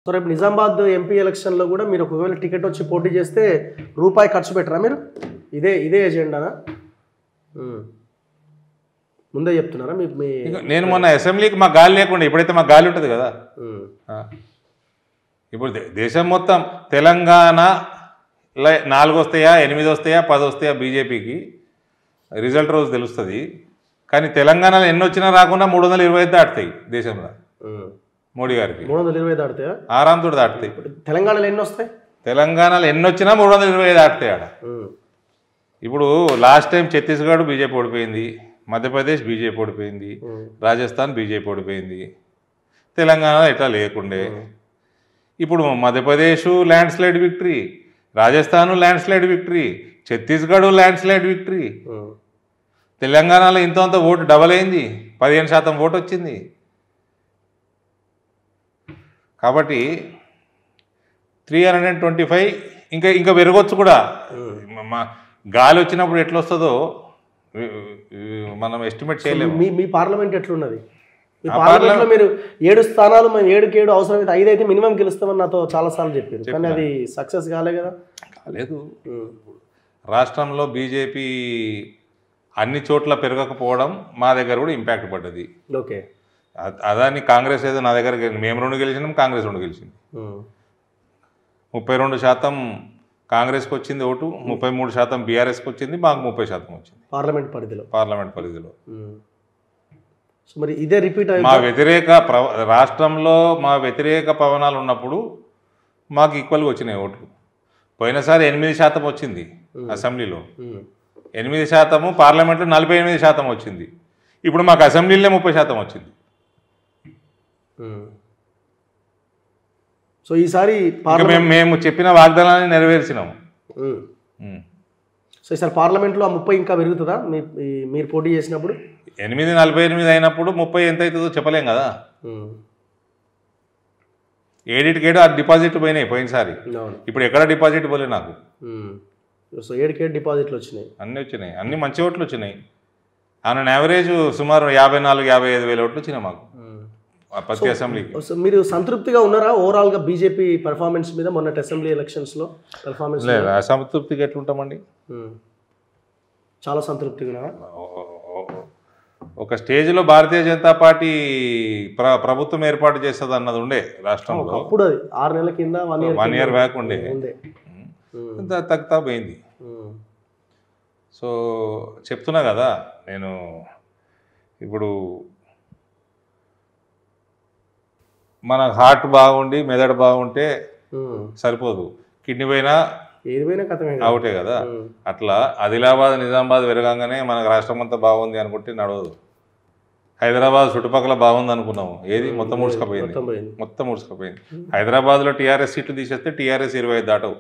So రేపు Nizamabad MP ఎలక్షన్లో కూడా మీరు ఒకవేళ టికెట్ వచ్చి పోటీ చేస్తే రూపాయి ఖర్చు పెట్టరా మీరు? ఇదే ఎజెండానా? ముందే చెప్తున్నారా? నేను మొన్న అసెంబ్లీకి మా గాలి లేకుండా ఇప్పుడైతే మా గాలి ఉంటుంది కదా. ఇప్పుడు దేశం మొత్తం తెలంగాణ 4 వస్తాయా 8 వస్తాయా 10 వస్తాయా బీజేపీకి రిజల్ట్ రోజు తెలుస్తుంది. కానీ తెలంగాణలో ఎన్ని వచ్చినా రాకుండా 325 దాటుతాయి దేశంలో. మోడీ గారికి 320 దాటుతాయా? ఆరాంతో దాటుతాయి. తెలంగాణలో ఎన్ని వస్తాయి? తెలంగాణలో ఎన్ని వచ్చినా 325 దాటుతాయి ఆడ. ఇప్పుడు లాస్ట్ టైం ఛత్తీస్గఢ్ బీజేపీ ఓడిపోయింది, మధ్యప్రదేశ్ బీజేపీ ఓడిపోయింది, రాజస్థాన్ బీజేపీ ఓడిపోయింది. తెలంగాణలో ఎట్లా లేకుండే. ఇప్పుడు Madhya Pradesh land slide victory, Rajasthan land slide victory, Chhattisgarh land slide victory. తెలంగాణలో ఇంత ఓటు డబల్ అయింది, 15% ఓటు వచ్చింది. కాబట్టి 325 ఇంకా పెరగొచ్చు కూడా. గాలి వచ్చినప్పుడు ఎట్లా వస్తుందో మనం ఎస్టిమేట్ చేయలేము. మీ పార్లమెంట్ ఎట్లున్నది? మీ పార్లమెంట్లో మీరు 7 స్థానాలు, మేము 7 అవసరమైతే 5 అయితే మినిమం గెలుస్తామని నాతో చాలాసార్లు చెప్పారు, కానీ అది సక్సెస్ కాలే కదా. కాలేదు. రాష్ట్రంలో బీజేపీ అన్ని చోట్ల పెరగకపోవడం మా దగ్గర కూడా ఇంపాక్ట్ పడ్డది. ఓకే. అదాన్ని కాంగ్రెస్ ఏదో నా దగ్గర మేము 2 గెలిచినాం, కాంగ్రెస్ 2 గెలిచింది. 32% కాంగ్రెస్కి వచ్చింది ఓటు, 33% బీఆర్ఎస్కి వచ్చింది, మాకు 30% వచ్చింది పార్లమెంట్ పరిధిలో. సో మరి ఇదే రిపీట్ మా రాష్ట్రంలో మా వ్యతిరేక పవనాలు ఉన్నప్పుడు మాకు ఈక్వల్గా వచ్చినాయి ఓట్లు. పోయినసారి 8% వచ్చింది అసెంబ్లీలో, 8%, పార్లమెంట్లో 48% వచ్చింది. ఇప్పుడు మాకు అసెంబ్లీలో 30% వచ్చింది. సో ఈసారి మేము చెప్పిన వాగ్దానాన్ని నెరవేర్చినాము. సో ఈసారి పార్లమెంట్లో 30 ఇంకా పెరుగుతుందా మీరు పోటీ చేసినప్పుడు? 848 అయినప్పుడు 30 ఎంత అవుతుందో చెప్పలేం కదా. 7 ఆ డిపాజిట్ పోయినాయి పోయినసారి. ఇప్పుడు ఎక్కడ డిపాజిట్ పోలే నాకు. సో 7 డిపాజిట్లు వచ్చినాయి, అన్నీ వచ్చినాయి, అన్ని మంచి ఓట్లు వచ్చినాయి. ఆన్ యావరేజ్ సుమారు 54-55 వేల ఓట్లు వచ్చినాయి మాకు ప్రతి అసెంబ్లీకి. మీరు సంతృప్తిగా ఉన్నారా ఓవరాల్గా బీజేపీ పర్ఫార్మెన్స్ మీద? మొన్నటి అసెంబ్లీ ఎలక్షన్స్లో పర్ఫార్మెన్స్ లేదు. అసంతృప్తిగా ఎట్లుంటామండి? చాలా సంతృప్తిగా ఉన్నారా? ఒక స్టేజ్లో భారతీయ జనతా పార్టీ ప్రభుత్వం ఏర్పాటు చేస్తుంది అన్నది ఉండే రాష్ట్రంలో. అప్పుడు అది 6 నెలల కింద 1 ఇయర్ బ్యాక్ ఉండే, తగ్గుతా పోయింది. సో చెప్తున్నా కదా నేను, ఇప్పుడు మన హార్ట్ బాగుండి మెదడు బాగుంటే సరిపోదు, కిడ్నీ పోయినా అవుటే కదా. అట్లా ఆదిలాబాద్ నిజామాబాద్ పెరగంగానే మనకు రాష్ట్రం అంతా బాగుంది అనుకుంటే నడవదు. హైదరాబాద్ చుట్టుపక్కల బాగుంది అనుకున్నాము, ఏది మొత్తం ముడుచుకపోయింది. హైదరాబాద్లో టీఆర్ఎస్ సీట్లు తీసేస్తే టీఆర్ఎస్ 25 దాటవు.